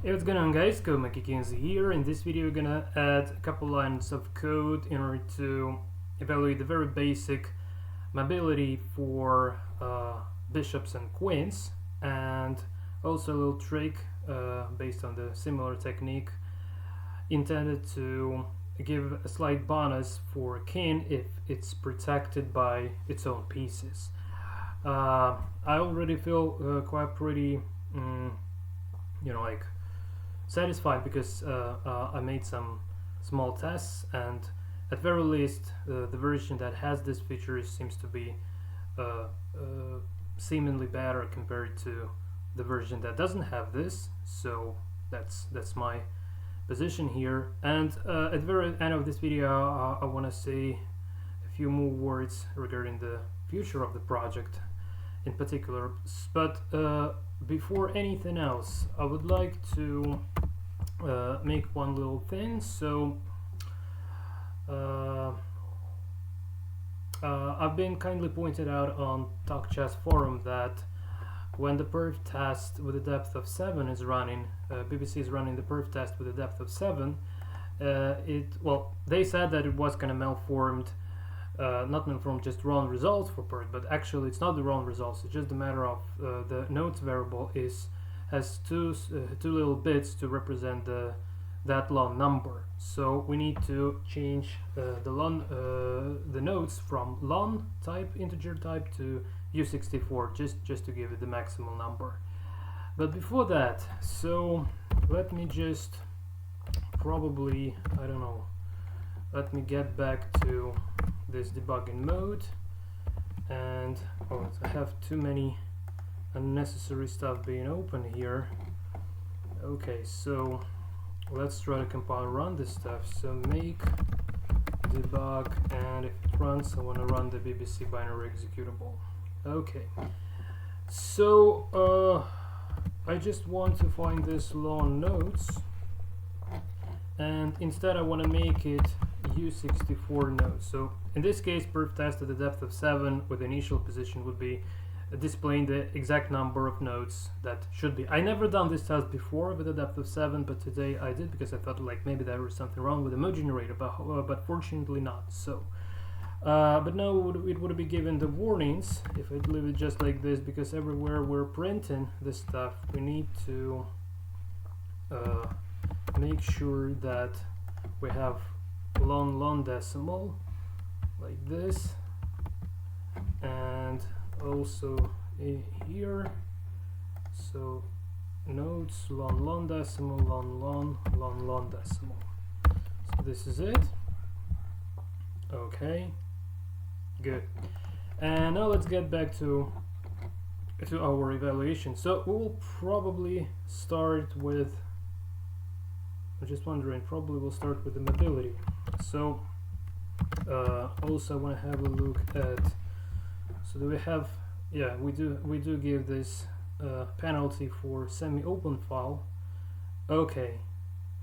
Hey, what's going on, guys? Kenzie here. In this video, we're gonna add a couple lines of code in order to evaluate the very basic mobility for bishops and queens, and also a little trick based on the similar technique intended to give a slight bonus for king if it's protected by its own pieces. I already feel quite pretty, satisfied because I made some small tests, and at very least the version that has this feature seems to be seemingly better compared to the version that doesn't have this. So that's my position here, and at the very end of this video I want to say a few more words regarding the future of the project in particular, but before anything else I would like to make one little thing. So I've been kindly pointed out on Talk Chess forum that when the perf test with a depth of 7 is running, BBC is running the perf test with a depth of 7, they said that it was kind of malformed, not malformed just wrong results for perf, but actually it's not the wrong results, it's just a matter of the nodes variable has two little bits to represent that long number. So we need to change the nodes from long type, integer type, to U64 just to give it the maximal number. But before that, so let me just probably, let me get back to this debugging mode, and I have too many unnecessary stuff being open here. Okay, so let's try to compile and run this stuff. So make debug, and if it runs, I want to run the BBC binary executable. Okay, so I just want to find this long nodes, and instead I want to make it U64 nodes. So in this case, perf test at the depth of 7 with the initial position would be displaying the exact number of nodes that should be. I never done this test before with a depth of 7, but today I did because I thought like maybe there was something wrong with the mode generator, but fortunately not. So but now it would be given the warnings if I leave it just like this, because everywhere we're printing this stuff we need to make sure that we have long decimal like this, and also here, so nodes long decimal, long decimal. So this is it. Okay, good. And now let's get back to our evaluation. So we will probably start with, I'm just wondering, probably we'll start with the mobility. So also I want to have a look at, so do we have, yeah, we do give this penalty for semi-open file. Okay,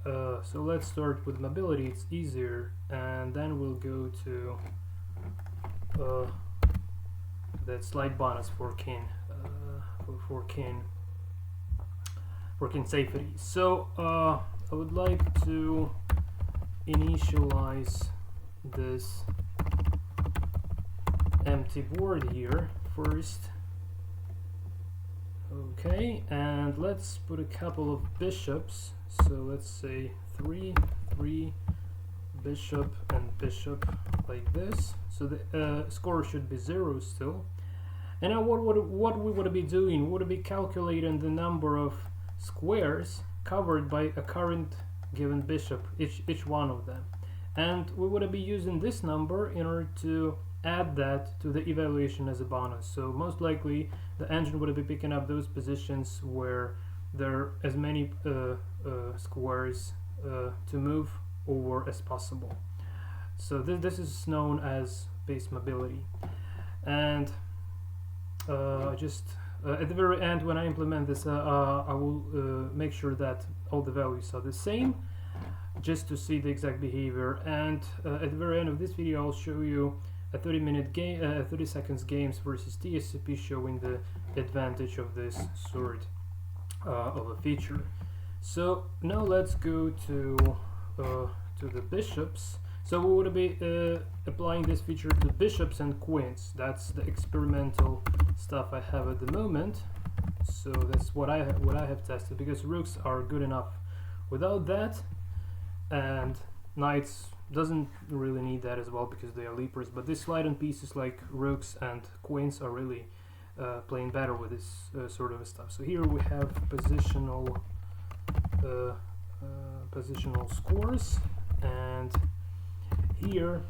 so let's start with mobility, it's easier, and then we'll go to that slight bonus for king safety. So I would like to initialize this empty board here first. Okay, and let's put a couple of bishops. So let's say 3 bishop and bishop like this. So the score should be 0 still. And now what we would be doing, we would be calculating the number of squares covered by a current given bishop, each one of them. And we would be using this number in order to add that to the evaluation as a bonus. So most likely the engine would be picking up those positions where there are as many squares to move over as possible. So this is known as base mobility. And just at the very end, when I implement this, I will make sure that all the values are the same, just to see the exact behavior. And at the very end of this video I'll show you a 30 seconds games versus TSCP, showing the advantage of this sort of a feature. So now let's go to the bishops. So we would be applying this feature to bishops and queens. That's the experimental stuff I have at the moment. So that's what I have tested, because rooks are good enough without that, and knights doesn't really need that as well because they are leapers. But these slide-on pieces like rooks and queens are really playing better with this sort of stuff. So here we have positional scores, and here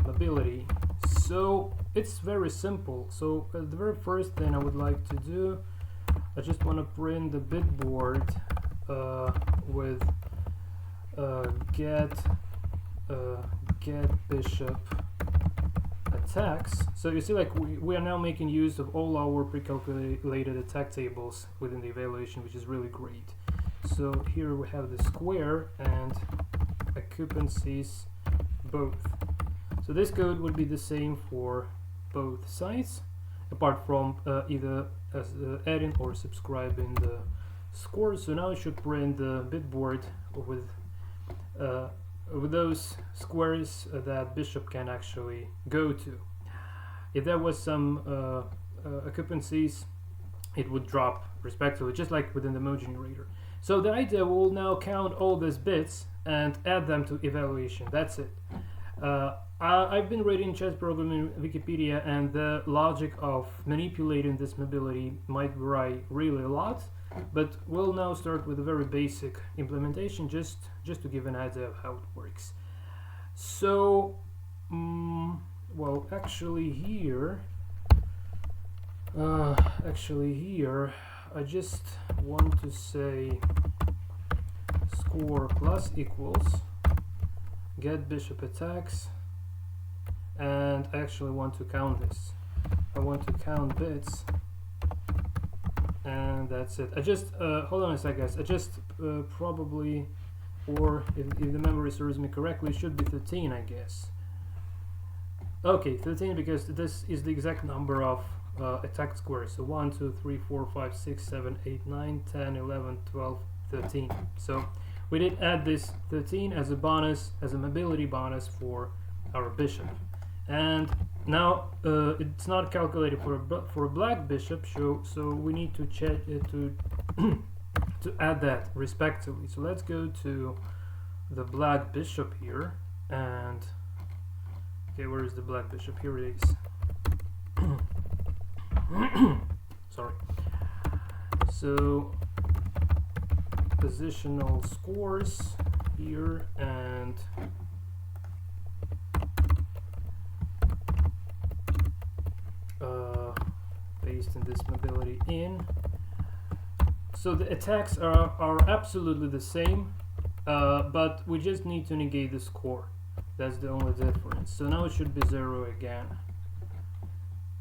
mobility. So it's very simple. So the very first thing I would like to do, I just want to print the bitboard with get bishop attacks. So you see, like we are now making use of all our pre-calculated attack tables within the evaluation, which is really great. So here we have the square and occupancies both. So this code would be the same for both sides, apart from either as adding or subscribing the scores. So now it should print the bitboard with those squares that bishop can actually go to. If there was some occupancies, it would drop respectively, just like within the mode generator. So the idea will now count all these bits and add them to evaluation. That's it. I've been reading chess programming Wikipedia, and the logic of manipulating this mobility might vary really a lot, but we'll now start with a very basic implementation just to give an idea of how it works. So well, actually here I just want to say score plus equals get bishop attacks, and I actually want to count this. I want to count bits, and that's it. I just hold on a sec, guys. I just probably, or if the memory serves me correctly, it should be 13, I guess. Okay, 13, because this is the exact number of attack squares. So 1, 2, 3, 4, 5, 6, 7, 8, 9, 10, 11, 12, 13. So we did add this 13 as a bonus, as a mobility bonus for our bishop. And now it's not calculated for a black bishop, so we need to check to add that respectively. So let's go to the black bishop here, and okay, where is the black bishop? Here it is. Sorry. So positional scores here, and pasting this mobility in. So the attacks are absolutely the same, but we just need to negate the score. That's the only difference. So now it should be 0 again.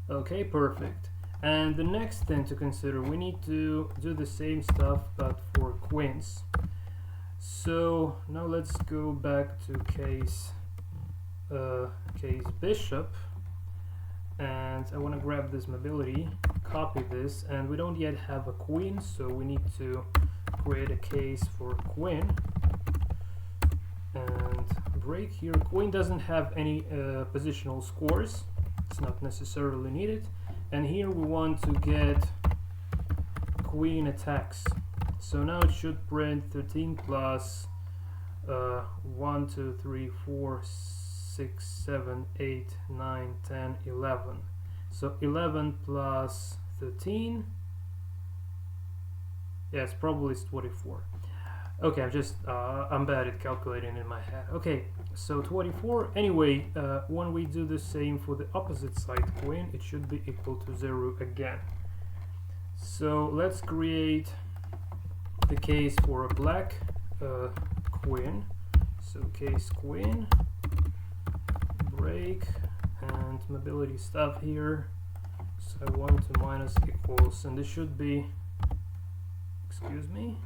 Okay, perfect. And the next thing to consider, we need to do the same stuff but for queens. So now let's go back to case bishop, and I want to grab this mobility, copy this, and we don't yet have a queen, so we need to create a case for queen and break here. Queen doesn't have any positional scores, it's not necessarily needed. And here we want to get queen attacks. So now it should print 13 plus 1, 2, 3, 4, 6, 7, 8, 9, 10, 11. So 11 plus 13, yeah, it's probably 24. Okay, I'm bad at calculating in my head. Okay, so 24. Anyway, when we do the same for the opposite side queen, it should be equal to 0 again. So let's create the case for a black queen. So case queen, break, and mobility stuff here. So I want to minus equals, and this should be, excuse me,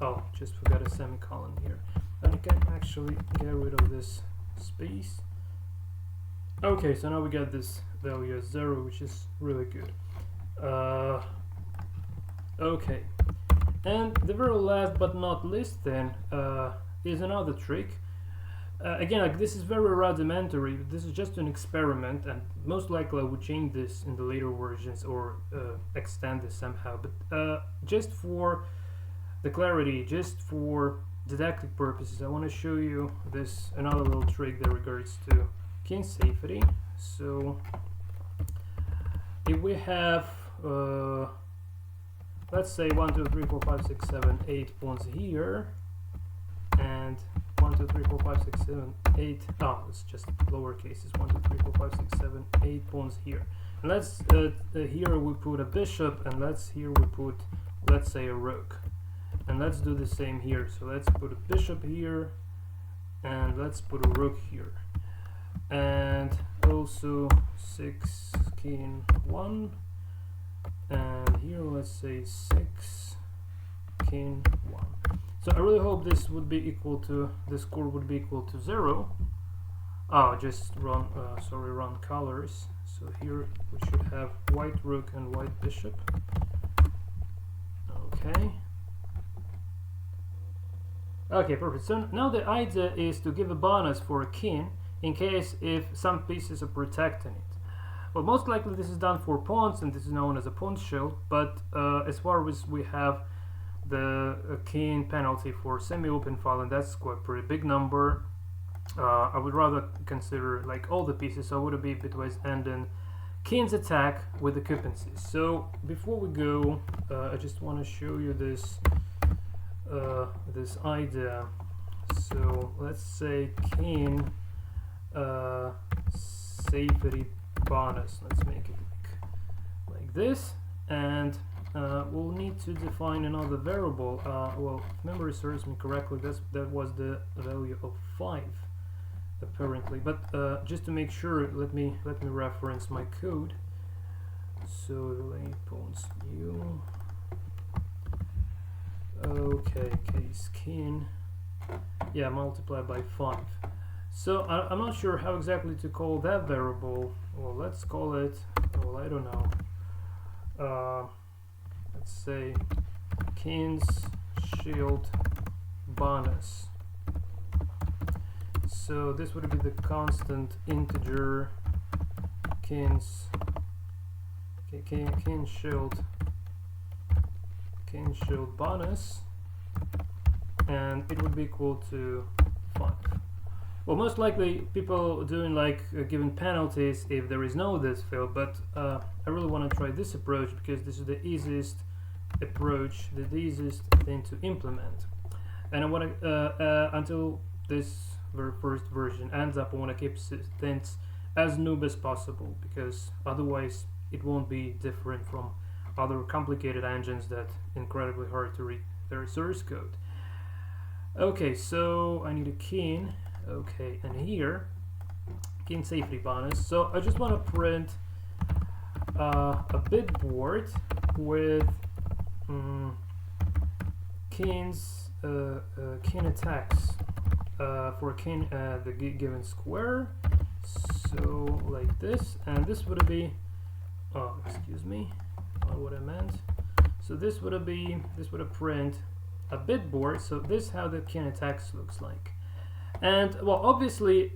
oh, just forgot a semicolon here. And I can actually get rid of this space. Okay, so now we got this value as 0, which is really good. Okay, And the very last but not least then is another trick. Again, like, this is very rudimentary. This is just an experiment, and most likely I would change this in the later versions or extend this somehow. But just for the clarity, just for didactic purposes, I want to show you this another little trick that regards to king safety. So if we have let's say 1, 2, 3, 4, 5, 6, 7, 8 pawns here, and 1, 2, 3, 4, 5, 6, 7, 8. Oh, it's just lower cases. 1, 2, 3, 4, 5, 6, 7, 8 pawns here. And let's here we put a bishop, and here we put, let's say, a rook. And let's do the same here. So let's put a bishop here, and let's put a rook here, and also 6 king 1, and here let's say 6 king 1. So I really hope this would be equal to, the score would be equal to 0. Oh, just run run colors. So here we should have white rook and white bishop. Okay, perfect. So now the idea is to give a bonus for a king in case if some pieces are protecting it. Well, most likely this is done for pawns, and this is known as a pawn shield, but as far as we have the king penalty for semi-open file, and that's quite a pretty big number, I would rather consider like all the pieces, so it would be bitwise ending king's attack with occupancy. So before we go, I just want to show you this this idea. So let's say king safety bonus. Let's make it like this, and we'll need to define another variable. Well, if memory serves me correctly, that was the value of 5 apparently, but just to make sure, let me reference my code. So lane pawns u. Okay, case king, yeah, multiplied by 5. So I'm not sure how exactly to call that variable. Well, let's call it, well, I don't know, let's say king's shield bonus. So this would be the constant integer king's king shield bonus, and it would be equal to 5. Well, most likely people doing like given penalties if there is no this field, but I really want to try this approach because this is the easiest approach, the easiest thing to implement. And I want to until this very first version ends up, I want to keep things as noob as possible, because otherwise it won't be different from other complicated engines that incredibly hard to read their source code. Okay, so I need a king. Okay, and here king safety bonus. So I just want to print a bitboard with king attacks for king the given square. So like this, and this would be, oh, excuse me, not what I meant. So this would print a bitboard. So this is how the king attacks looks like. And well, obviously,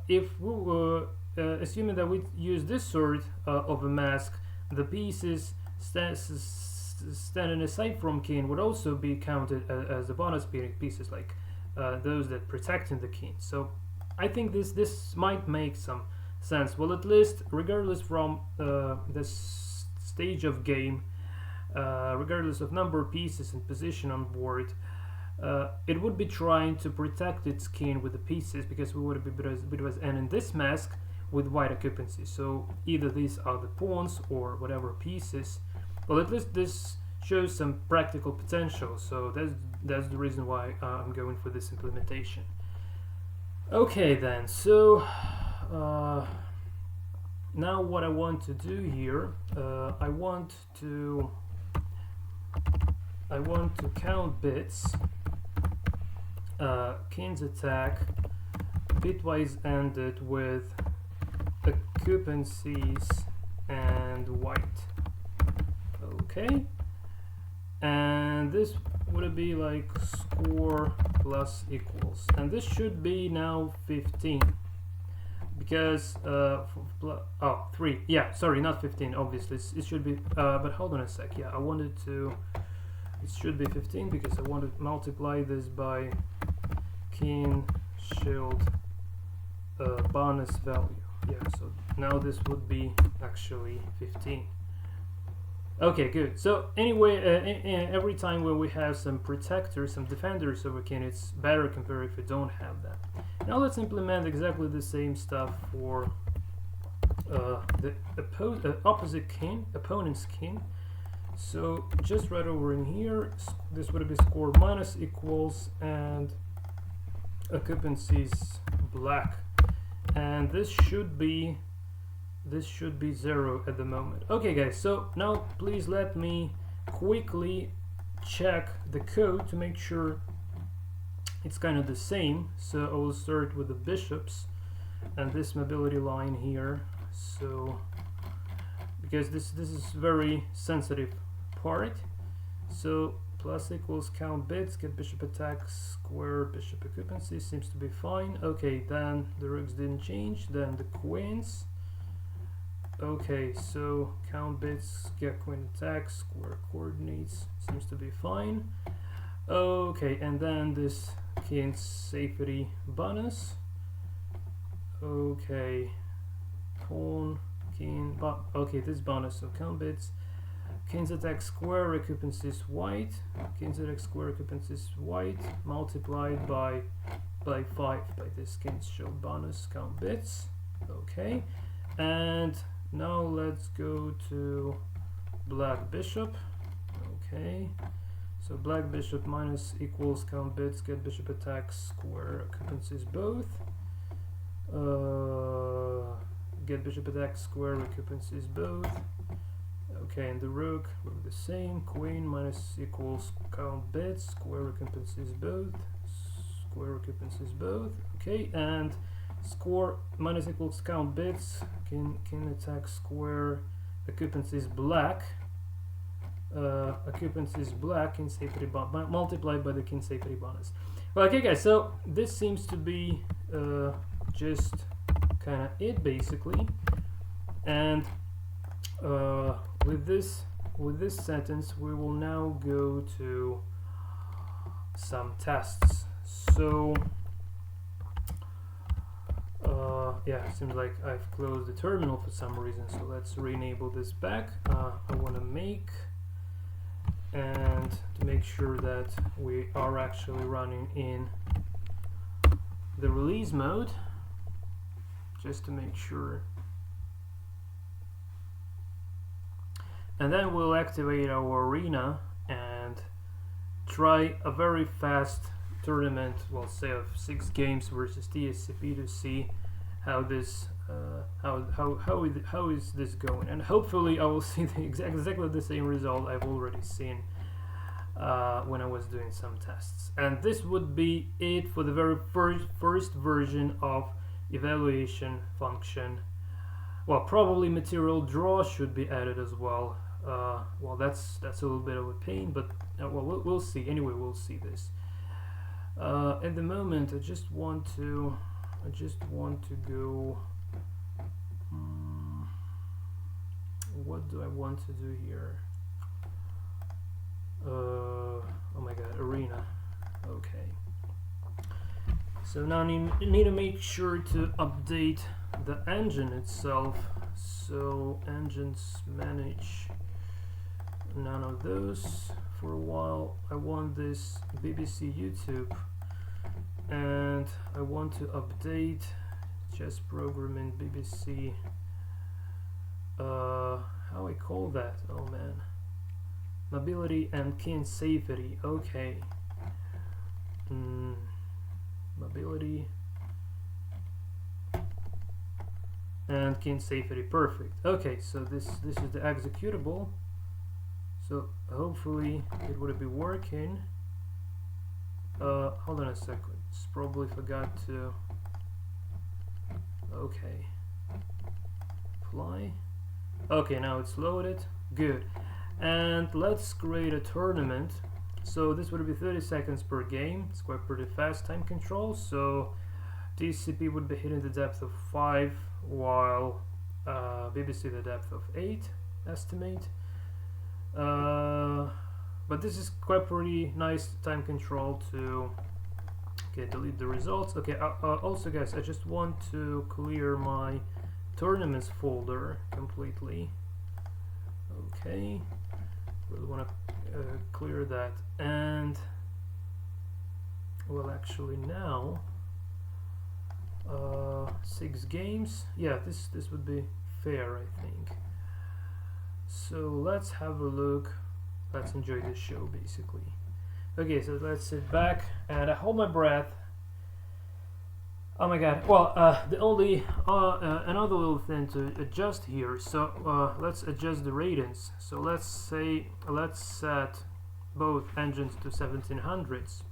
if we were assuming that we use this sort of a mask, the pieces standing aside from king would also be counted as the bonus pieces, like those that protecting the king. So I think this might make some sense. Well, at least regardless from this stage of game, regardless of number of pieces and position on board, it would be trying to protect its king with the pieces, because we would be bitwise ending this mask with white occupancy. So either these are the pawns or whatever pieces. Well, at least this shows some practical potential. So that's the reason why I'm going for this implementation. Okay then, so now what I want to do here, I want to count bits. King's attack bitwise ended with occupancies and white. Okay, and this would be like score plus equals, and this should be now 15 because 3, yeah, sorry, not 15, obviously it should be but hold on a sec, yeah, I wanted to, it should be 15 because I want to multiply this by king shield bonus value. Yeah, so now this would be actually 15. Okay, good. So anyway, every time when we have some protectors, some defenders over king, it's better compared if we don't have that. Now let's implement exactly the same stuff for the opposite king, opponent's king. So just right over in here, this would be score minus equals and occupancies black, and this should be 0 at the moment. Okay guys, so now please let me quickly check the code to make sure it's kind of the same. So I will start with the bishops and this mobility line here, so because this is very sensitive part. So plus equals count bits, get bishop attack, square bishop occupancy, seems to be fine. Okay, then the rooks didn't change, then the queens. Okay, so count bits, get queen attack, square coordinates, seems to be fine. Okay, and then this king safety bonus. Okay, pawn, king, okay, this bonus, so count bits, king's attack square occupancies white, king's attack square occupancies white, multiplied by 5 by this king's shield bonus count bits. Okay, and now let's go to black bishop. Okay, so black bishop minus equals count bits, get bishop attack square occupancies both. Get bishop attack square occupancies both. Okay, and the rook will be the same, queen minus equals count bits, square occupancies both, square occupancies both. Okay, and score minus equals count bits, king attack square occupancies black, occupancies black, king safety bonus multiplied by the king safety bonus. Well, okay guys, so this seems to be just kind of it basically, and with this sentence we will now go to some tests. So yeah, seems like I've closed the terminal for some reason, so let's re-enable this back. I want to make, and to make sure that we are actually running in the release mode, just to make sure. And then we'll activate our arena and try a very fast tournament, well, say of 6 games versus TSCP, to see how this how is this going, and hopefully I will see exactly the same result I've already seen when I was doing some tests. And this would be it for the very first version of evaluation function. Well, probably material draw should be added as well. Well, that's a little bit of a pain, but well, we'll see. Anyway, we'll see this. At the moment, I just want to go. What do I want to do here? Oh my god, arena. Okay. So now I need to make sure to update the engine itself. So engines manage, none of those for a while. I want this BBC YouTube, and I want to update chess programming BBC. How I call that? Oh man, mobility and king safety. Okay. Mobility and king safety, perfect. Okay, so this is the executable, so hopefully it would be working. Hold on a second, it's probably forgot to, okay, apply. Okay, now it's loaded, good. And let's create a tournament. So this would be 30 seconds per game. It's quite pretty fast time control. So TCP would be hitting the depth of 5 while BBC the depth of 8 estimate. But this is quite pretty nice time control to delete the results. Okay, also guys, I just want to clear my tournaments folder completely. Okay, really want to clear that. And well, actually now 6 games. Yeah, this would be fair, I think. So let's have a look. Let's enjoy this show, basically. Okay, so let's sit back and I hold my breath. Oh my god. Well, the only another little thing to adjust here. So let's adjust the ratings. So let's set both engines to 1700s.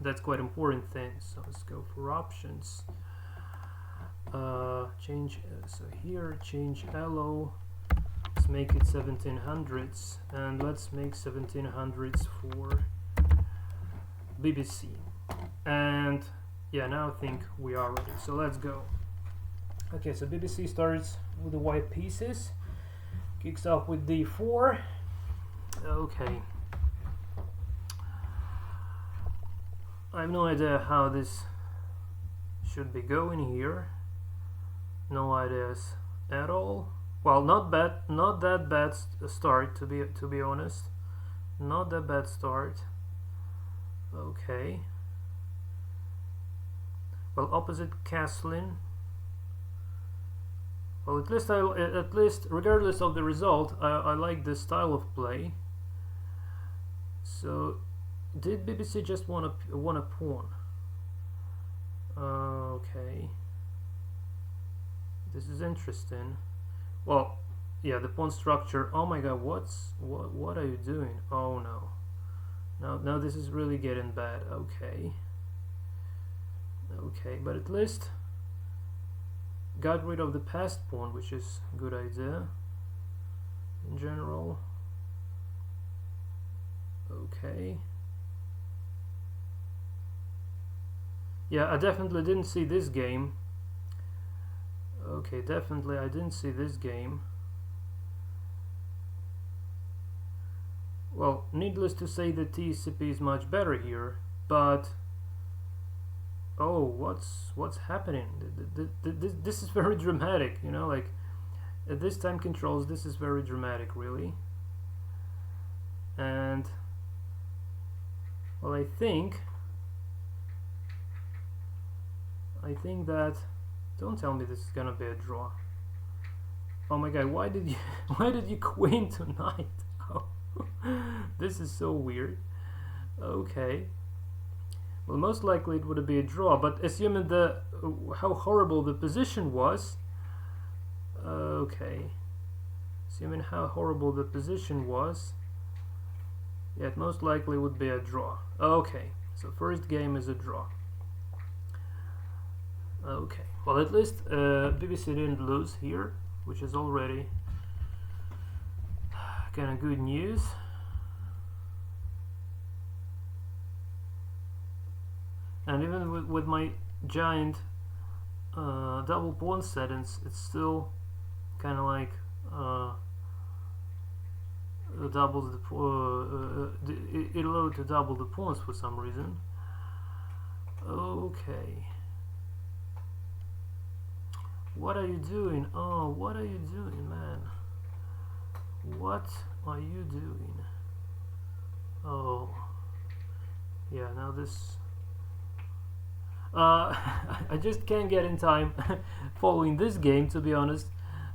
That's quite important thing. So let's go for options. Change. So here, change LO. Let's make it 1700s, and let's make 1700s for BBC. And yeah, now I think we are ready. So let's go. Okay, so BBC starts with the white pieces, kicks off with D4. Okay. I have no idea how this should be going here. No ideas at all. Well, not that bad start, to be honest. Not that bad start. Okay. Well, opposite castling. Well, at least regardless of the result, I like this style of play. So, did BBC just want a pawn? Okay. This is interesting. Well, yeah, the pawn structure. Oh my god, what are you doing? Oh no. Now this is really getting bad. Okay. Okay, but at least got rid of the passed pawn, which is a good idea in general. Okay. Yeah, I definitely didn't see this game. Okay, definitely I didn't see this game. Well, needless to say that TCP is much better here, but oh, what's happening? This is very dramatic, you know, like at this time controls, this is very dramatic, really. And well, I think that, don't tell me this is gonna be a draw. Oh my god, why did you queen tonight? Oh, this is so weird. Okay. Well, most likely it would be a draw, but assuming how horrible the position was. Okay. Assuming how horrible the position was, yeah, it most likely would be a draw. Okay. So first game is a draw. Okay, well, at least BBC didn't lose here, which is already kind of good news. And even with my giant double pawn settings, it's still kind of like doubles it allowed to double the pawns for some reason. Okay. What are you doing? Oh, what are you doing, man? What are you doing? Oh, yeah, now this I just can't get in time following this game, to be honest,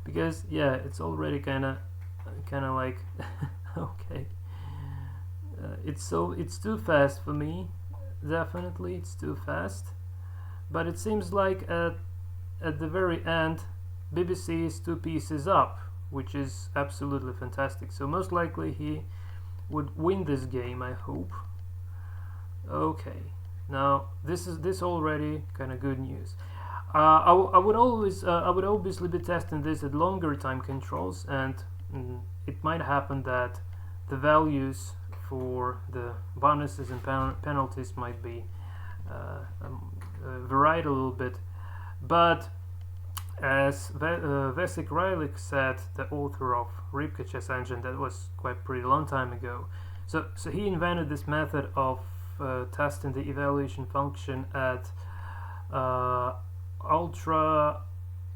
because yeah, it's already kind of like okay, it's too fast for me. Definitely it's too fast, but it seems like at the very end BBC is 2 pieces up, which is absolutely fantastic. So most likely he would win this game, I hope. Okay, now this already kind of good news. I would obviously be testing this at longer time controls, and it might happen that the values for the bonuses and penalties might be varied a little bit, but as Vesik Reilich said, the author of Rybka Chess Engine, that was quite pretty long time ago. So he invented this method of testing the evaluation function at ultra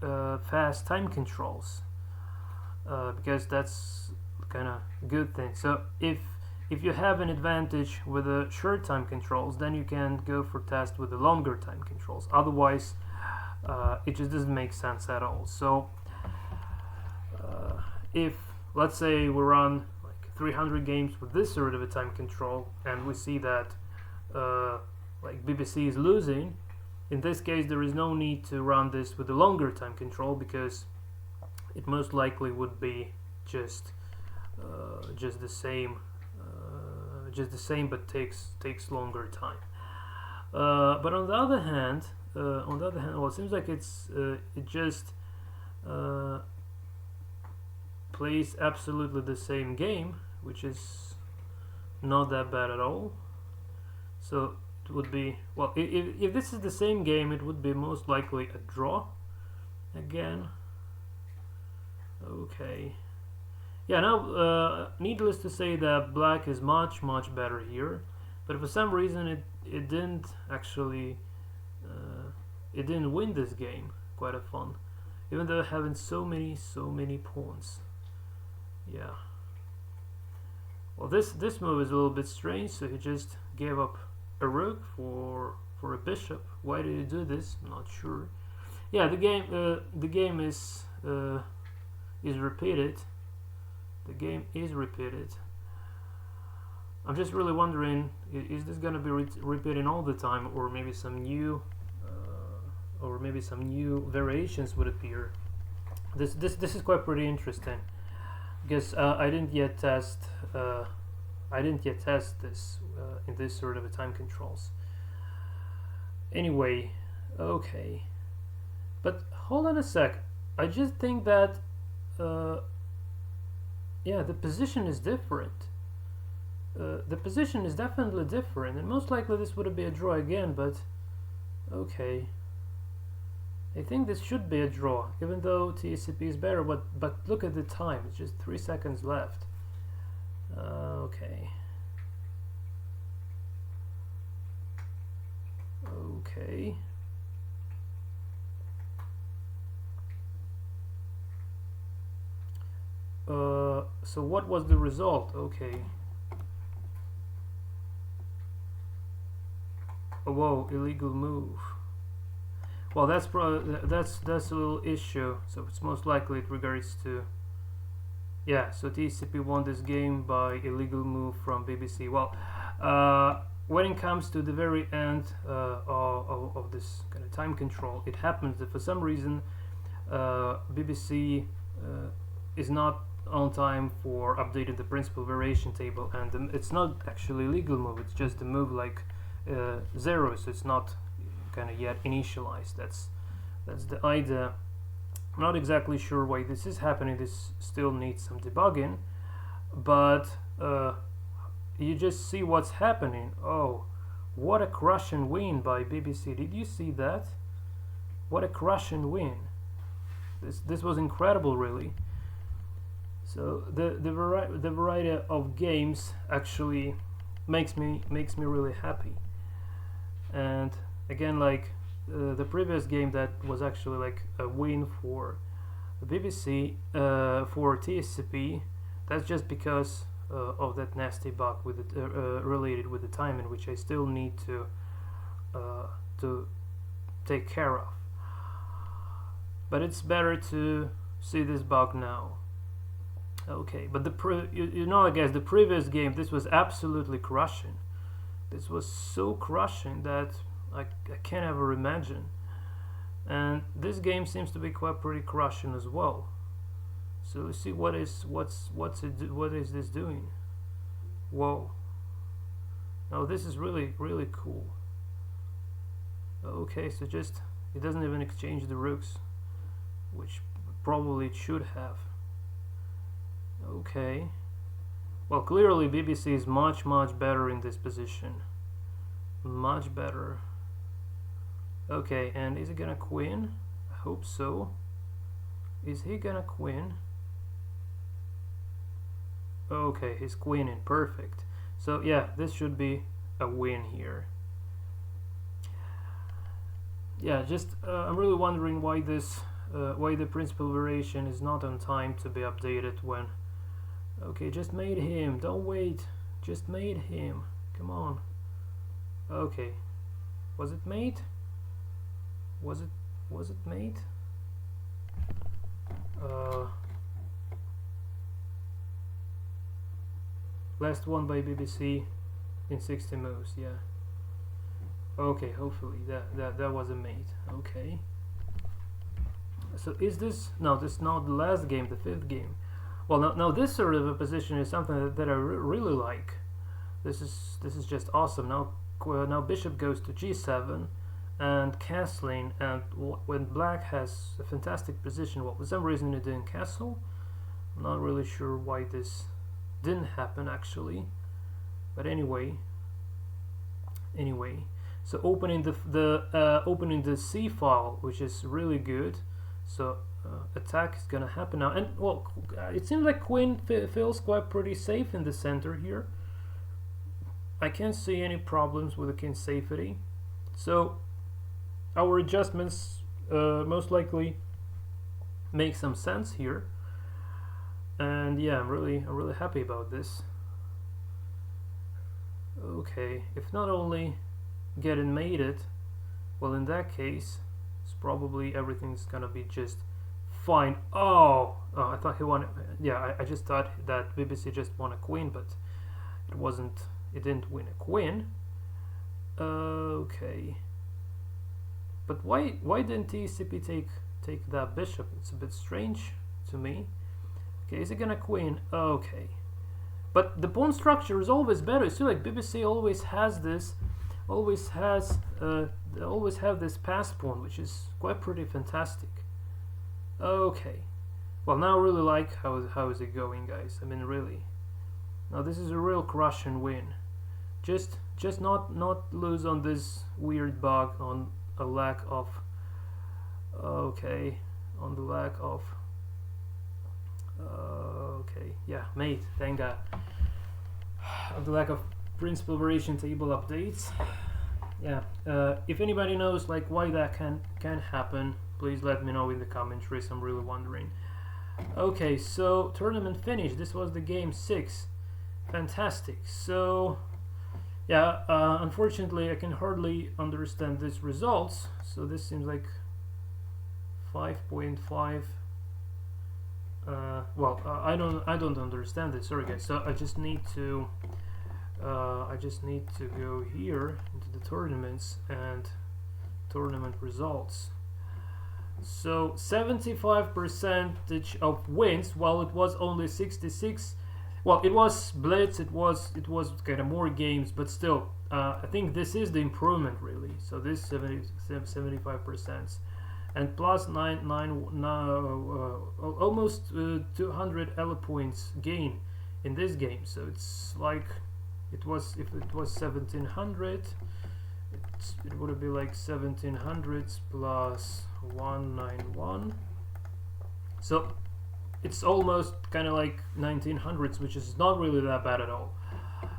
fast time controls, because that's kind of good thing. So if you have an advantage with the short time controls, then you can go for test with the longer time controls. Otherwise, it just doesn't make sense at all. So if, let's say, we run like 300 games with this sort of a time control, and we see that like BBC is losing, in this case there is no need to run this with the longer time control, because it most likely would be just the same, but takes longer time. But on the other hand, well, it seems like it just plays absolutely the same game, which is not that bad at all. So it would be, well, if this is the same game, it would be most likely a draw again. Okay. Yeah, now needless to say that black is much better here, but for some reason it didn't actually it didn't win this game. Quite a fun, even though having so many pawns. Yeah. Well, this move is a little bit strange. So he just gave up a rook for a bishop. Why did he do this? I'm not sure. Yeah, the game is repeated. The game is repeated. I'm just really wondering, is this gonna be repeating all the time, or maybe some new variations would appear? This is quite pretty interesting, because I didn't yet test this in this sort of a time controls. Anyway, okay, but hold on a sec. I just think that yeah, the position is different. The position is definitely different, and most likely this would be a draw again, but okay. I think this should be a draw, even though TCP is better, but look at the time, it's just 3 seconds left. Okay. Okay. So what was the result? Okay. Oh, whoa, illegal move. Well, that's a little issue. So it's most likely it regards to, yeah. So TCP won this game by illegal move from BBC. Well, when it comes to the very end of this kind of time control, it happens that for some reason BBC is not on time for updating the principal variation table, and it's not actually legal move. It's just a move like 0, so it's not kind of yet initialized. That's the idea. I'm not exactly sure why this is happening. This still needs some debugging, but you just see what's happening. Oh, what a crushing win by BBC! Did you see that? What a crushing win! This was incredible, really. So the variety of games actually makes me really happy. And again, like the previous game that was actually like a win for the BBC, for TCP, that's just because of that nasty bug with it, related with the timing, which I still need to take care of. But it's better to see this bug now. Okay, but you know, I guess the previous game, this was absolutely crushing. This was so crushing that I can't ever imagine. And this game seems to be quite pretty crushing as well. So let's see what is this doing? Whoa! Now this is really cool. Okay, so just it doesn't even exchange the rooks, which probably it should have. Okay, Well, clearly BBC is much better in this position. Much better. Okay, and is he gonna queen? I hope so. Is he gonna queen? Okay, he's queening. Perfect. So yeah, this should be a win here. Yeah, just I'm really wondering why this why the principal variation is not on time to be updated when. Okay, just made him. Don't wait. Just made him. Come on. Okay. Was it mate? Was it mate? Last one by BBC in 60 moves. Yeah. Okay, hopefully that was a mate. Okay. So is this no? This is not the last game. The 5th game. Well, now this sort of a position is something that I really like. This is just awesome. Now bishop goes to g7 and castling, and when black has a fantastic position, well, for some reason it didn't castle. I'm not really sure why this didn't happen actually, but anyway. So opening the C file, which is really good. So attack is gonna happen now, and well, it seems like queen feels quite pretty safe in the center here. I can't see any problems with the king's safety. So our adjustments most likely make some sense here, and yeah, I'm really happy about this. Okay, if not only getting mated, well, in that case it's probably everything's gonna be just fine. Oh, I thought he won. Yeah, I just thought that BBC just won a queen, but it wasn't. It didn't win a queen. Okay, but why didn't TCP take that bishop? It's a bit strange to me. Okay, is it gonna queen? Okay, but the pawn structure is always better. See, like BBC always has this, always have this pass pawn, which is quite pretty fantastic. Okay, well, now I really like how is it going, guys. I mean, really, now this is a real crush and win. Just not lose on this weird bug on a lack of. Okay, on the lack of. Okay, yeah, mate, thank God. On the lack of principal variation table updates. Yeah, if anybody knows like why that can happen, please let me know in the commentaries. I'm really wondering. Okay, so tournament finished. This was the game 6. Fantastic. So yeah, unfortunately I can hardly understand these results. So this seems like 5.5. Well, I don't understand it. Sorry, guys. So I just need to go here into the tournaments and tournament results. So 75% of wins, while it was only 66. Well, it was blitz. It was kind of more games, but still, I think this is the improvement really. So this 75%. And plus almost 200 elo points gain in this game. So it's like if it was 1700, it would be like 1700 plus 191. So it's almost kind of like 1900s, which is not really that bad at all.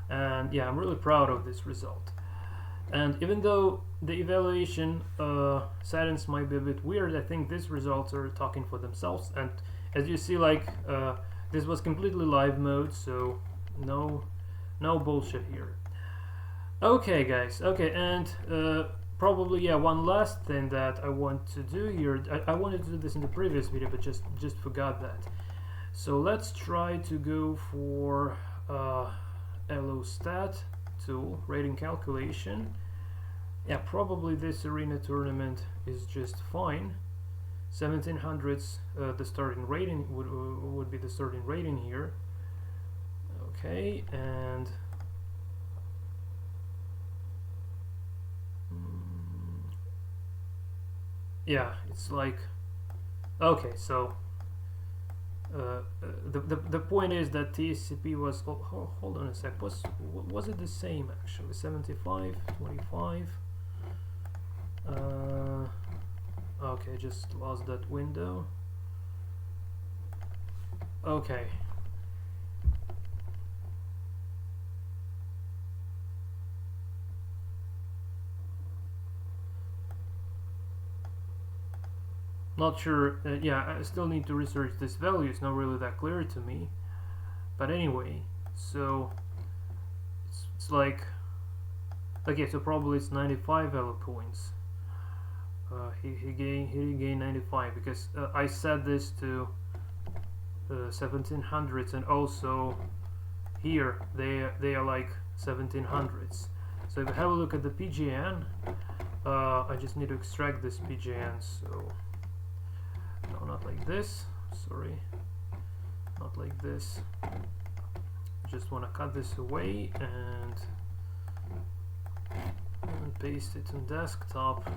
And yeah, I'm really proud of this result. And even though the evaluation settings might be a bit weird, I think these results are talking for themselves. And as you see, like this was completely live mode, so no bullshit here. Okay, guys. Okay, and probably yeah, one last thing that I want to do here. I wanted to do this in the previous video, but just forgot that. So let's try to go for elo stat tool, rating calculation. Yeah, probably this arena tournament is just fine. 1700s, the starting rating would be the starting rating here. Okay, and yeah, it's like okay. So the point is that TCP was, hold on a sec, was it the same actually? 75, 25. Okay, just lost that window. Okay. Not sure. Yeah, I still need to research this value. It's not really that clear to me. But anyway, so it's like, okay, so probably it's 95 elo points. He gained 95 because I set this to 1700s, and also here they are like 1700s. So if I have a look at the PGN, I just need to extract this PGN. So no, not like this. Sorry, not like this. Just want to cut this away and paste it on desktop,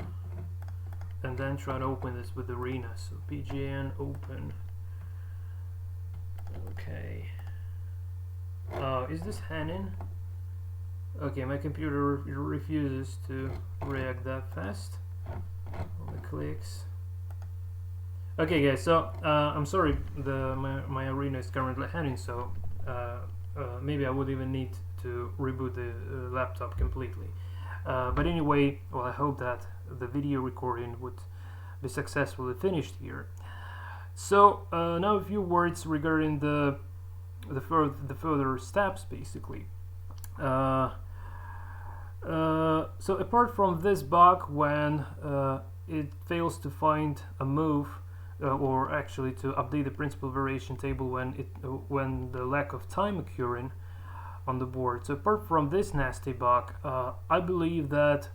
and then try to open this with Arena. So PGN open. Okay. Is this Hanin? Okay, my computer refuses to react that fast on the clicks. Okay, guys. So I'm sorry, my Arena is currently Hanin, so maybe I would even need to reboot the laptop completely. But anyway, well, I hope that the video recording would be successfully finished here. So now a few words regarding the further steps, basically. So apart from this bug when it fails to find a move, or actually to update the principal variation table when the lack of time occurring on the board. So apart from this nasty bug, I believe that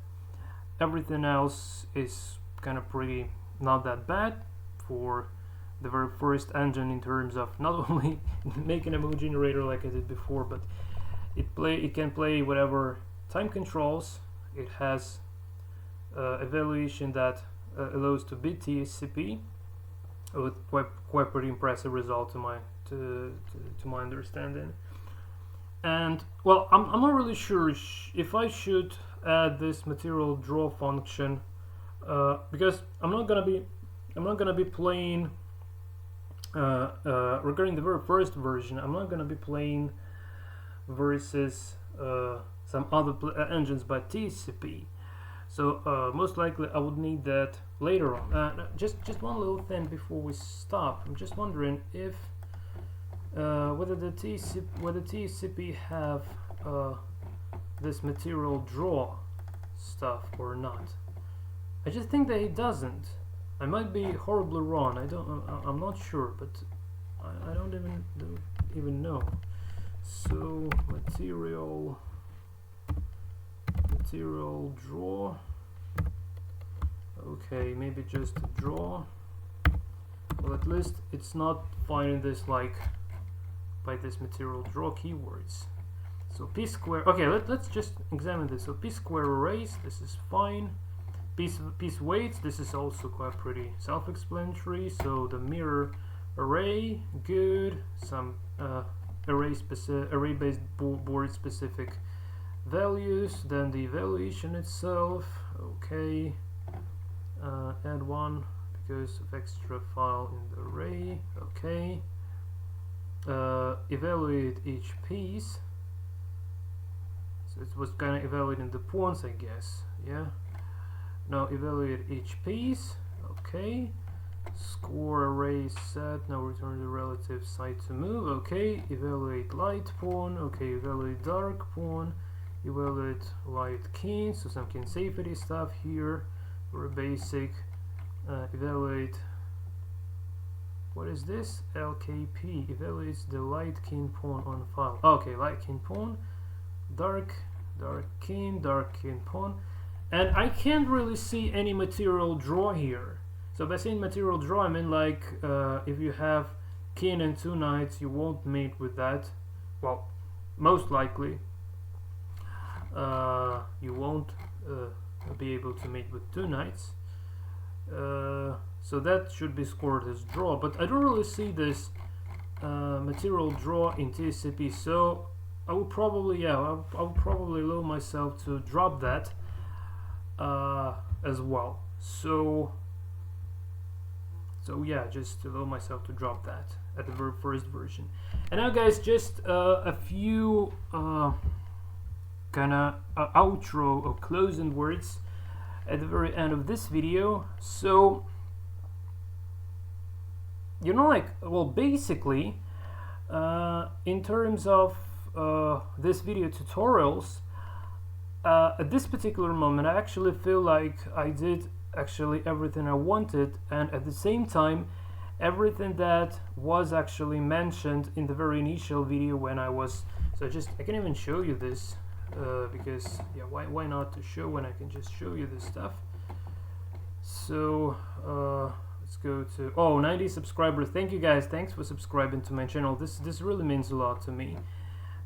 everything else is kind of pretty not that bad for the very first engine, in terms of not only making a move generator like I did before, but it can play whatever time controls. It has evaluation that allows to beat TCP with quite pretty impressive result to my understanding. And well, I'm not really sure if I should add this material draw function, because I'm not gonna be playing regarding the very first version. I'm not gonna be playing versus some other engines by TCP. So most likely I would need that later on. Just one little thing before we stop. I'm just wondering if whether TCP have this material draw stuff or not. I just think that it doesn't. I might be horribly wrong. I'm not sure, but I don't even know. So material draw. Okay, maybe just draw. Well, at least it's not finding this like by this material draw keywords. So p square. Okay, let's just examine this. So p square arrays, this is fine. Piece weights, this is also quite pretty self-explanatory. So the mirror array, good. Some array-based board specific values. Then the evaluation itself. Okay. Add one because of extra file in the array. Okay. Evaluate each piece. So it was kind of evaluating the pawns, I guess. Yeah. Now evaluate each piece. Okay. Score array set. Now return the relative side to move. Okay. Evaluate light pawn. Okay. Evaluate dark pawn. Evaluate light king. So some king safety stuff here. Very basic. Evaluate. What is this? LKP evaluates the light king pawn on file. Okay, light king pawn, dark king pawn, and I can't really see any material draw here. So by saying material draw, I mean like if you have king and two knights, you won't mate with that. Well, most likely you won't be able to mate with two knights. So that should be scored as draw, but I don't really see this material draw in TCP, so I would probably, yeah, I would probably allow myself to drop that as well. So yeah, just allow myself to drop that at the very first version. And now guys, just a few kind of outro or closing words at the very end of this video. So, you know, like, well, basically in terms of this video tutorials, at this particular moment I actually feel like I did actually everything I wanted, and at the same time everything that was actually mentioned in the very initial video when I was, so I can even show you this because yeah, why not to show when I can just show you this stuff. So let's go to 90 subscribers. Thank you guys, thanks for subscribing to my channel. This really means a lot to me.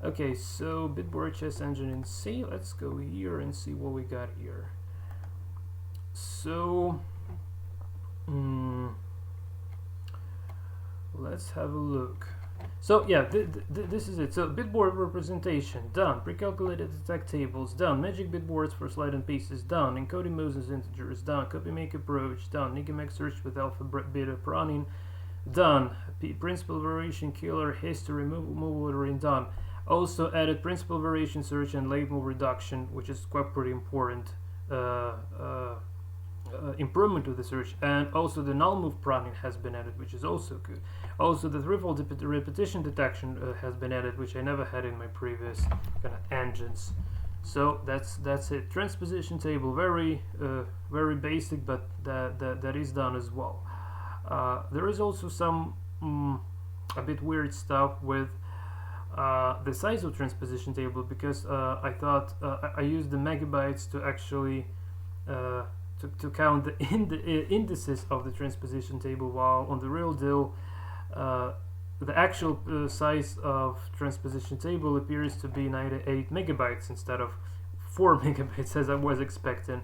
Okay, so Bitboard CHESS Engine in C. Let's go here and see what we got here. So let's have a look. So yeah, this is it. So bitboard representation done, pre-calculated attack tables done, magic bitboards for slide and pieces done, encoding Moses integers done, copy make approach done, Nigamec search with alpha beta proning done, principal variation killer history move ordering done. Also added principal variation search and label reduction, which is quite pretty important improvement to the search, and also the null move proning has been added, which is also good. Also the threefold repetition detection has been added, which I never had in my previous kind of engines. So that's it. Transposition table, very basic, but that is done as well. There is also some a bit weird stuff with the size of transposition table, because I thought I used the megabytes to actually to count the indices of the transposition table, while on the real deal the actual size of transposition table appears to be 98 megabytes instead of 4 megabytes as I was expecting.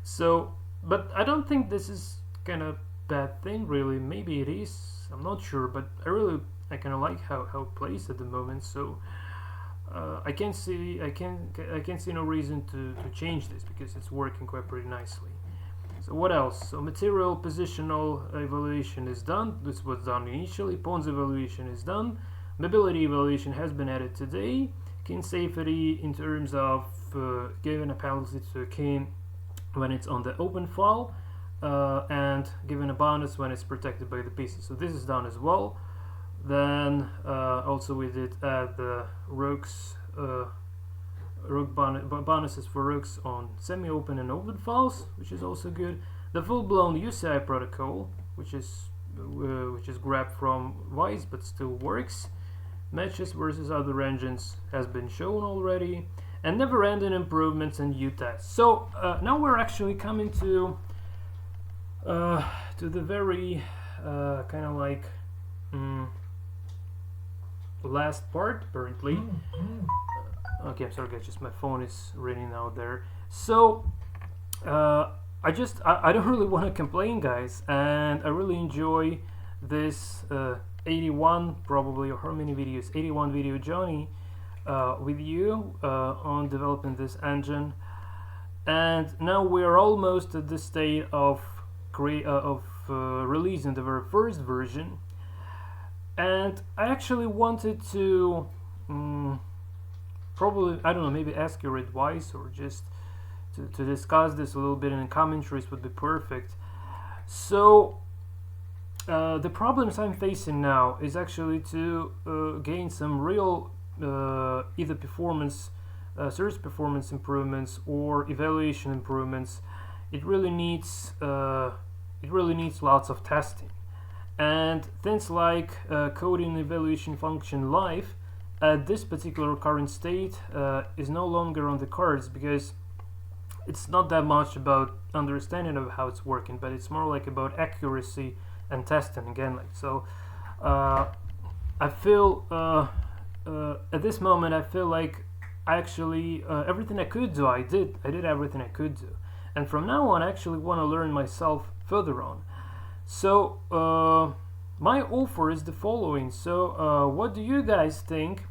So, but I don't think this is kind of bad thing really. Maybe it is, I'm not sure, but I kind of like how it plays at the moment. So I can't see no reason to change this, because it's working quite pretty nicely. So what else? So material positional evaluation is done. This was done initially. Pawns evaluation is done. Mobility evaluation has been added today. King safety in terms of giving a penalty to a king when it's on the open file, and giving a bonus when it's protected by the pieces. So this is done as well. Then also we did add the rooks, rook bonuses for rooks on semi-open and open files, which is also good. The full-blown UCI protocol, which is grabbed from Wise but still works. Matches versus other engines has been shown already, and never-ending improvements and U-tests. So now we're actually coming to the very kind of like last part apparently. Okay, I'm sorry guys, just my phone is ringing out there. So I don't really want to complain guys, and I really enjoy this 81 probably, or how many videos, 81 video journey with you on developing this engine. And now we're almost at the state of releasing the very first version, and I actually wanted to probably, I don't know, maybe ask your advice, or just to discuss this a little bit in the commentaries would be perfect. So the problems I'm facing now is actually to gain some real either performance, search performance improvements or evaluation improvements. It really needs lots of testing, and things like coding evaluation function live at this particular current state is no longer on the cards, because it's not that much about understanding of how it's working, but it's more like about accuracy and testing again. Like so, I feel at this moment I feel like I actually everything I could do, I did everything I could do, and from now on I actually want to learn myself further on. So my offer is the following. So what do you guys think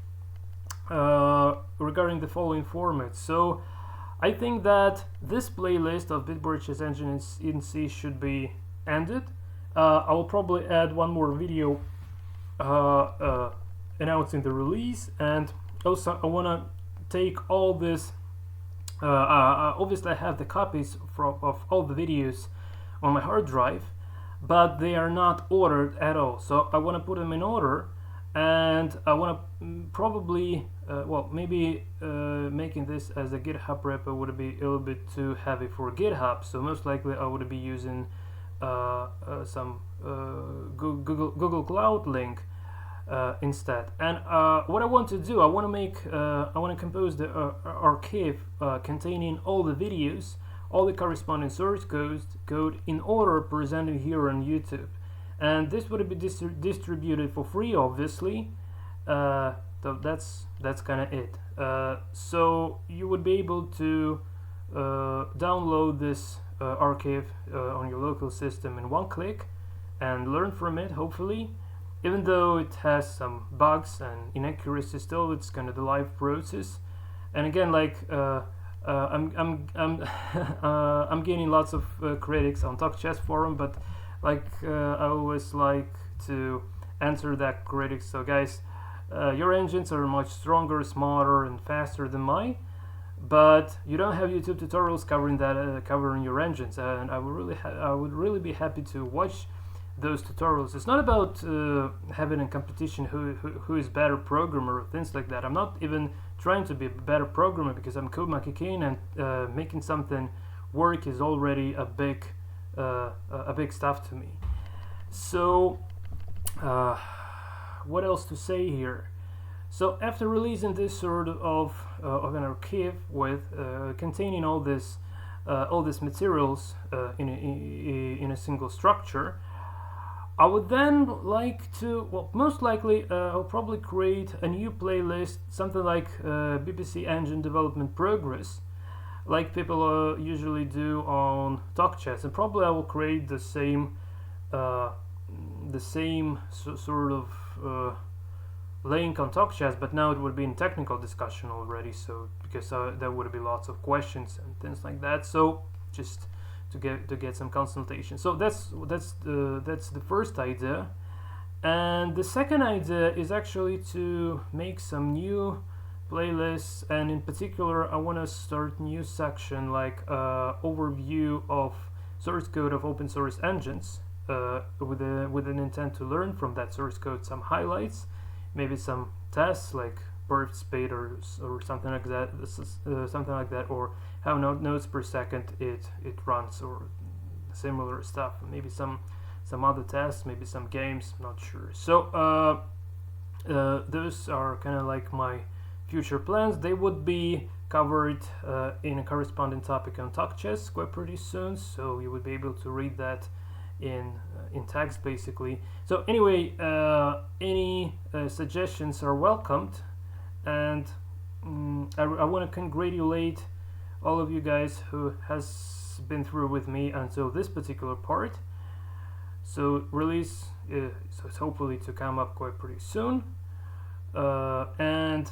regarding the following format? So I think that this playlist of Bitboard Chess Engine in C should be ended. I will probably add one more video announcing the release, and also I want to take all this. Obviously, I have the copies of all the videos on my hard drive, but they are not ordered at all. So I want to put them in order, and I want to probably, well, maybe making this as a GitHub repo would be a little bit too heavy for GitHub. So most likely I would be using some Google Cloud link instead. And what I want to do, I want to make, I want to compose the archive containing all the videos, all the corresponding source code in order presented here on YouTube. And this would be distributed for free, obviously. So that's kind of it. So you would be able to download this archive on your local system in one click and learn from it, hopefully. Even though it has some bugs and inaccuracies, still it's kind of the live process. And again, like I'm getting lots of critics on Talk Chess forum, but like I always like to answer that critics. So guys, your engines are much stronger, smarter, and faster than mine, but you don't have YouTube tutorials covering that, covering your engines. And I would really be happy to watch those tutorials. It's not about having a competition who is better programmer or things like that. I'm not even trying to be a better programmer, because I'm code monkey king, and making something work is already a big stuff to me. So what else to say here? So after releasing this sort of an archive with containing all this materials in a single structure, I would then like to, well, most likely I'll probably create a new playlist, something like BBC Engine Development Progress, like people usually do on Talk Chess, and probably I will create the same sort of link on Talk Chess, but now it would be in technical discussion already. So because there would be lots of questions and things like that. So just to get some consultation. So that's the first idea, and the second idea is actually to make some new playlists, and in particular I want to start new section like overview of source code of open source engines with an intent to learn from that source code some highlights, maybe some tests like perf speed or something like that, or how nodes per second it runs, or similar stuff. Maybe some other tests, maybe some games, not sure. So those are kind of like my future plans. They would be covered in a corresponding topic on Talk Chess quite pretty soon, so you would be able to read that in text basically. So anyway, any suggestions are welcomed, and I want to congratulate all of you guys who has been through with me until this particular part. So release is hopefully to come up quite pretty soon, and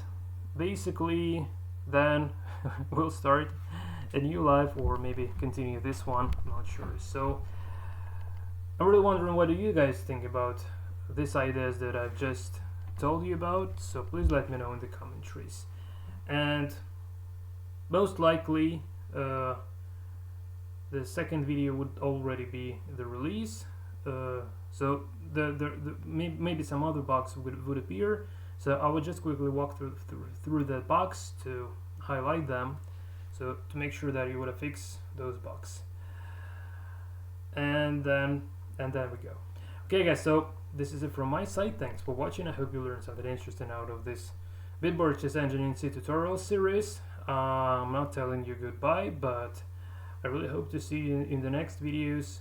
basically then we'll start a new life, or maybe continue this one, I'm not sure. So I'm really wondering what do you guys think about these ideas that I've just told you about, so please let me know in the commentaries. And most likely the second video would already be the release, so maybe some other bugs would appear, so I would just quickly walk through that box to highlight them, so to make sure that you would fix those bugs, and then we go. Okay guys, so this is it from my side. Thanks for watching. I hope you learned something interesting out of this Bitboard Chess Engine in C tutorial series. I'm not telling you goodbye, but I really hope to see you in the next videos.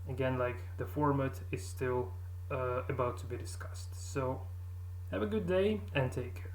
Again, like, the format is still about to be discussed. So have a good day and take care.